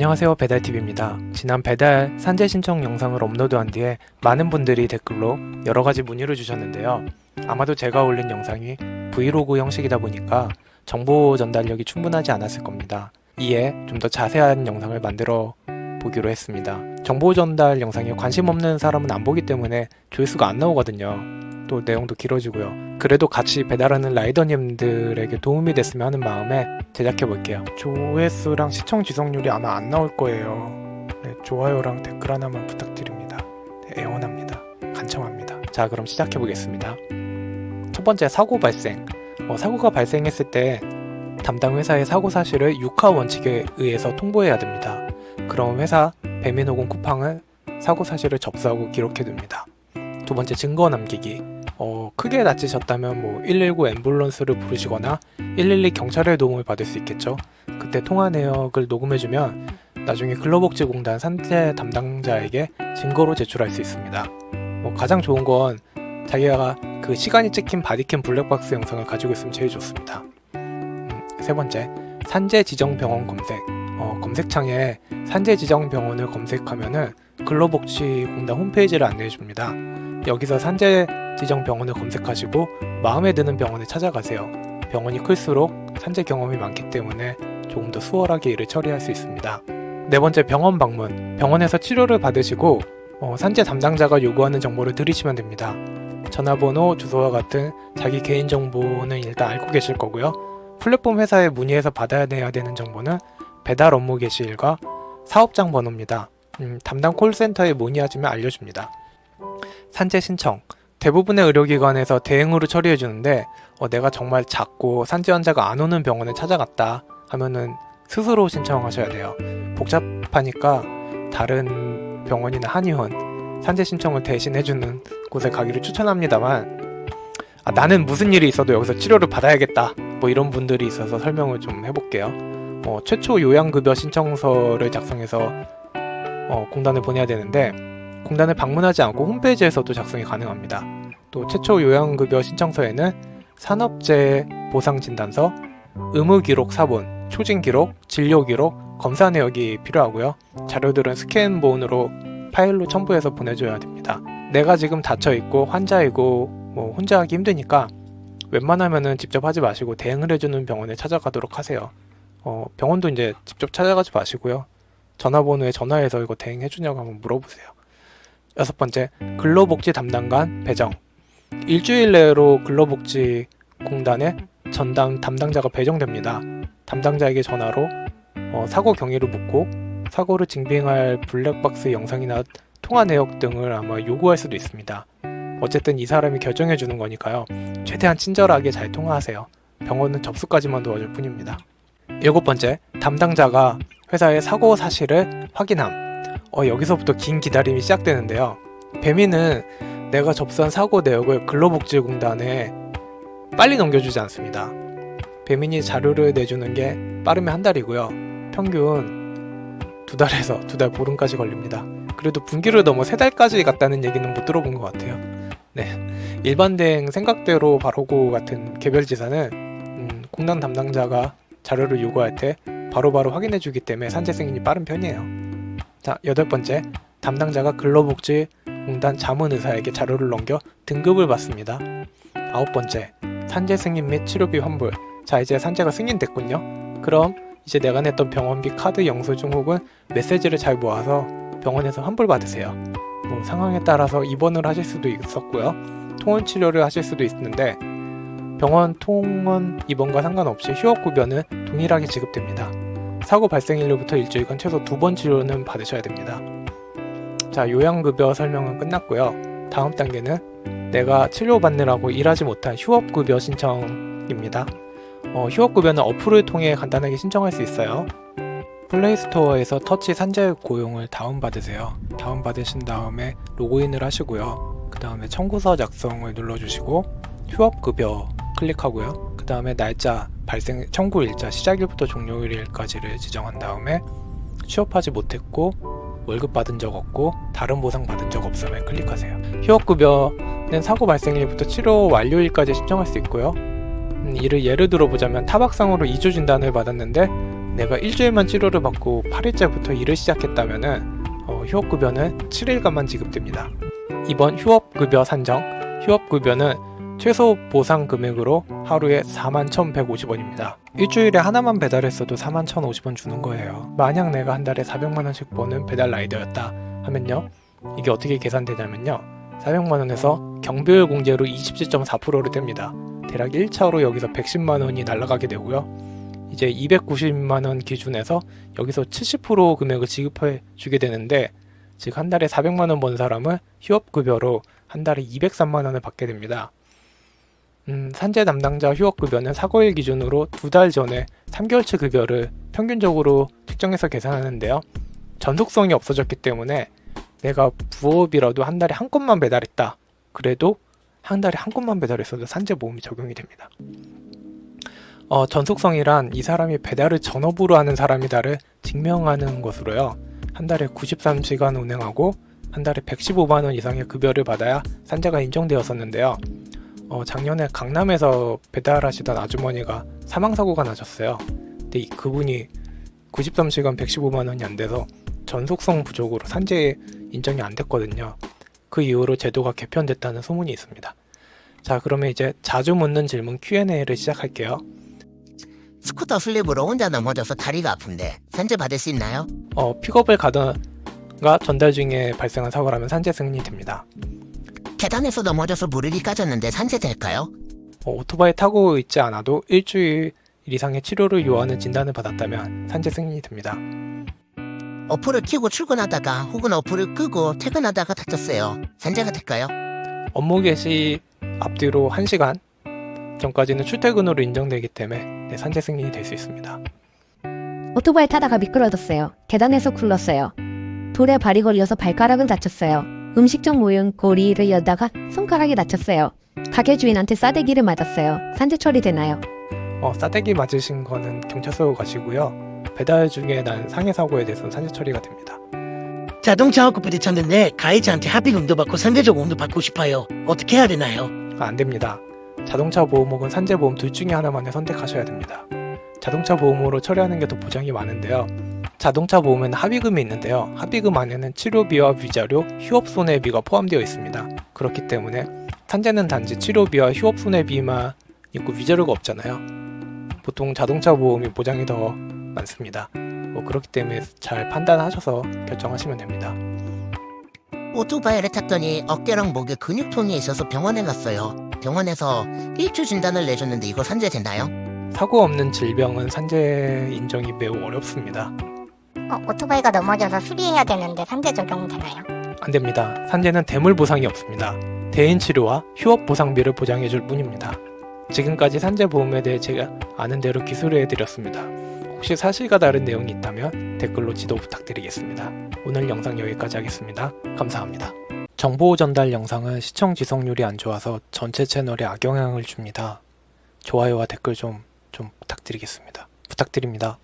안녕하세요, 배달팁입니다. 지난 배달 산재 신청 영상을 업로드한 뒤에 많은 분들이 댓글로 여러가지 문의를 주셨는데요. 아마도 제가 올린 영상이 브이로그 형식이다 보니까 정보 전달력이 충분하지 않았을 겁니다. 이에 좀 더 자세한 영상을 만들어 보기로 했습니다. 정보 전달 영상에 관심 없는 사람은 안 보기 때문에 조회수가 안 나오거든요. 또 내용도 길어지고요. 그래도 같이 배달하는 라이더님들에게 도움이 됐으면 하는 마음에 제작해 볼게요. 조회수랑 시청 지속률이 아마 안 나올 거예요. 네, 좋아요랑 댓글 하나만 부탁드립니다. 네, 애원합니다. 간청합니다. 자, 그럼 시작해 보겠습니다. 첫 번째, 사고 발생. 사고가 발생했을 때 담당 회사의 사고 사실을 6하 원칙에 의해서 통보해야 됩니다. 그럼 회사 배민 혹은 쿠팡은 사고 사실을 접수하고 기록해 둡니다. 두 번째, 증거 남기기. 크게 다치셨다면 119 앰뷸런스를 부르시거나 112 경찰의 도움을 받을 수 있겠죠. 그때 통화 내역을 녹음해주면 나중에 근로복지공단 산재 담당자에게 증거로 제출할 수 있습니다. 가장 좋은 건 자기가 그 시간이 찍힌 바디캠 블랙박스 영상을 가지고 있으면 제일 좋습니다. 세 번째, 산재 지정 병원 검색. 검색창에 산재 지정 병원을 검색하면은 근로복지공단 홈페이지를 안내해줍니다. 여기서 산재 지정 병원을 검색하시고 마음에 드는 병원에 찾아가세요. 병원이 클수록 산재 경험이 많기 때문에 조금 더 수월하게 일을 처리할 수 있습니다. 네 번째, 병원 방문. 병원에서 치료를 받으시고 산재 담당자가 요구하는 정보를 들으시면 됩니다. 전화번호, 주소와 같은 자기 개인정보는 일단 알고 계실 거고요. 플랫폼 회사에 문의해서 받아야 되는 정보는 배달 업무 개시일과 사업장 번호입니다. 담당 콜센터에 문의하시면 알려줍니다. 산재 신청. 대부분의 의료기관에서 대행으로 처리해주는데 내가 정말 작고 산재 환자가 안 오는 병원에 찾아갔다 하면은 스스로 신청하셔야 돼요. 복잡하니까 다른 병원이나 한의원 산재 신청을 대신 해주는 곳에 가기를 추천합니다만 나는 무슨 일이 있어도 여기서 치료를 받아야겠다 이런 분들이 있어서 설명을 좀 해볼게요. 최초 요양급여 신청서를 작성해서 공단에 보내야 되는데 공단을 방문하지 않고 홈페이지에서도 작성이 가능합니다. 또 최초 요양급여 신청서에는 산업재해 보상진단서, 의무기록 사본, 초진기록, 진료기록, 검사 내역이 필요하고요. 자료들은 스캔본으로 파일로 첨부해서 보내줘야 됩니다. 내가 지금 다쳐있고 환자이고 혼자 하기 힘드니까 웬만하면은 직접 하지 마시고 대행을 해주는 병원에 찾아가도록 하세요. 병원도 이제 직접 찾아가지 마시고요. 전화번호에 전화해서 이거 대행해주냐고 한번 물어보세요. 여섯 번째, 근로복지 담당관 배정. 일주일 내로 근로복지공단에 전담 담당자가 배정됩니다. 담당자에게 전화로 사고 경위를 묻고 사고를 증빙할 블랙박스 영상이나 통화 내역 등을 아마 요구할 수도 있습니다. 어쨌든 이 사람이 결정해 주는 거니까요. 최대한 친절하게 잘 통화하세요. 병원은 접수까지만 도와줄 뿐입니다. 일곱 번째, 담당자가 회사의 사고 사실을 확인함. 여기서부터 긴 기다림이 시작되는데요. 배민은 내가 접수한 사고 내역을 근로복지공단에 빨리 넘겨주지 않습니다. 배민이 자료를 내주는 게 빠르면 1달이고요. 평균 2달에서 2달 보름까지 걸립니다. 그래도 분기를 넘어 3달까지 갔다는 얘기는 못 들어본 것 같아요. 네, 일반 대행 생각대로 바로고 같은 개별지사는 공단 담당자가 자료를 요구할 때 바로바로 확인해주기 때문에 산재 승인이 빠른 편이에요. 자, 여덟 번째, 담당자가 근로복지공단 자문의사에게 자료를 넘겨 등급을 받습니다. 아홉 번째, 산재 승인 및 치료비 환불. 자, 이제 산재가 승인됐군요. 그럼 이제 내가 냈던 병원비, 카드 영수증 혹은 메시지를 잘 모아서 병원에서 환불 받으세요. 상황에 따라서 입원을 하실 수도 있었고요. 통원 치료를 하실 수도 있는데 병원 통원 입원과 상관없이 휴업급여는 동일하게 지급됩니다. 사고 발생일로부터 일주일간 최소 2번 치료는 받으셔야 됩니다. 자, 요양급여 설명은 끝났고요. 다음 단계는 내가 치료받느라고 일하지 못한 휴업급여 신청입니다. 휴업급여는 어플을 통해 간단하게 신청할 수 있어요. 플레이스토어에서 터치 산재 고용을 다운받으세요. 다운받으신 다음에 로그인을 하시고요. 그 다음에 청구서 작성을 눌러주시고 휴업급여 클릭하고요. 그 다음에 날짜, 발생 청구일자, 시작일부터 종료일까지를 지정한 다음에 취업하지 못했고 월급 받은 적 없고 다른 보상 받은 적 없으면 클릭하세요. 휴업급여는 사고 발생일부터 치료 완료일까지 신청할 수 있고요. 이를 예를 들어 보자면 타박상으로 2주 진단을 받았는데 내가 일주일만 치료를 받고 8일째부터 일을 시작했다면은 휴업급여는 7일간만 지급됩니다. 이번 휴업급여 산정, 휴업급여는 최소 보상 금액으로 하루에 41,150원입니다. 일주일에 하나만 배달했어도 41,050원 주는 거예요. 만약 내가 한 달에 400만원씩 버는 배달 라이더였다 하면요, 이게 어떻게 계산되냐면요, 400만원에서 경비율 공제로 27.4%를 뗍니다. 대략 1차로 여기서 110만원이 날아가게 되고요, 이제 290만원 기준에서 여기서 70% 금액을 지급해 주게 되는데, 즉 한 달에 400만원 번 사람은 휴업급여로 한 달에 203만원을 받게 됩니다. 산재 담당자 휴업급여는 사고일 기준으로 2달 전에 3개월치 급여를 평균적으로 측정해서 계산하는데요, 전속성이 없어졌기 때문에 내가 부업이라도 한 달에 한 건만 배달했다 그래도 한 달에 한 건만 배달했어도 산재보험이 적용이 됩니다. 전속성이란 이 사람이 배달을 전업으로 하는 사람이다를 증명하는 것으로요, 한 달에 93시간 운행하고 한 달에 115만원 이상의 급여를 받아야 산재가 인정되었었는데요, 작년에 강남에서 배달하시던 아주머니가 사망사고가 나셨어요. 근데 그분이 93시간 115만원이 안 돼서 전속성 부족으로 산재 인정이 안 됐거든요. 그 이후로 제도가 개편됐다는 소문이 있습니다. 자, 그러면 이제 자주 묻는 질문 Q&A를 시작할게요. 스쿠터 슬립으로 혼자 넘어져서 다리가 아픈데 산재 받을 수 있나요? 픽업을 가다가 전달 중에 발생한 사고라면 산재 승인이 됩니다. 계단에서 넘어져서 무릎이 까졌는데 산재 될까요? 오토바이 타고 있지 않아도 일주일 이상의 치료를 요하는 진단을 받았다면 산재 승인이 됩니다. 어플을 켜고 출근하다가 혹은 어플을 끄고 퇴근하다가 다쳤어요. 산재가 될까요? 업무 개시 앞뒤로 1시간 전까지는 출퇴근으로 인정되기 때문에 산재 승인이 될 수 있습니다. 오토바이 타다가 미끄러졌어요. 계단에서 굴렀어요. 돌에 발이 걸려서 발가락은 다쳤어요. 음식점 모형 고리를 여다가 손가락이 다쳤어요. 가게 주인한테 싸대기를 맞았어요. 산재 처리되나요? 싸대기 맞으신 거는 경찰서 가시고요, 배달 중에 난 상해 사고에 대해서는 산재 처리가 됩니다. 자동차하고 부딪혔는데 가해자한테 합의금도 받고 산재보험도 받고 싶어요. 어떻게 해야 되나요? 안 됩니다. 자동차 보험 혹은 산재 보험 둘 중에 하나만을 선택하셔야 됩니다. 자동차 보험으로 처리하는 게 더 보장이 많은데요, 자동차 보험에는 합의금이 있는데요, 합의금 안에는 치료비와 위자료, 휴업손해비가 포함되어 있습니다. 그렇기 때문에 산재는 단지 치료비와 휴업손해비만 있고 위자료가 없잖아요. 보통 자동차 보험이 보장이 더 많습니다. 그렇기 때문에 잘 판단하셔서 결정하시면 됩니다. 오토바이를 탔더니 어깨랑 목에 근육통이 있어서 병원에 갔어요. 병원에서 일주 진단을 내줬는데 이거 산재 되나요? 사고 없는 질병은 산재 인정이 매우 어렵습니다. 오토바이가 넘어져서 수리해야 되는데 산재 적용되나요? 안 됩니다. 산재는 대물 보상이 없습니다. 대인 치료와 휴업 보상비를 보장해 줄 뿐입니다. 지금까지 산재 보험에 대해 제가 아는 대로 기술해 드렸습니다. 혹시 사실과 다른 내용이 있다면 댓글로 지도 부탁드리겠습니다. 오늘 영상 여기까지 하겠습니다. 감사합니다. 정보 전달 영상은 시청 지속률이 안 좋아서 전체 채널에 악영향을 줍니다. 좋아요와 댓글 좀 부탁드리겠습니다. 부탁드립니다.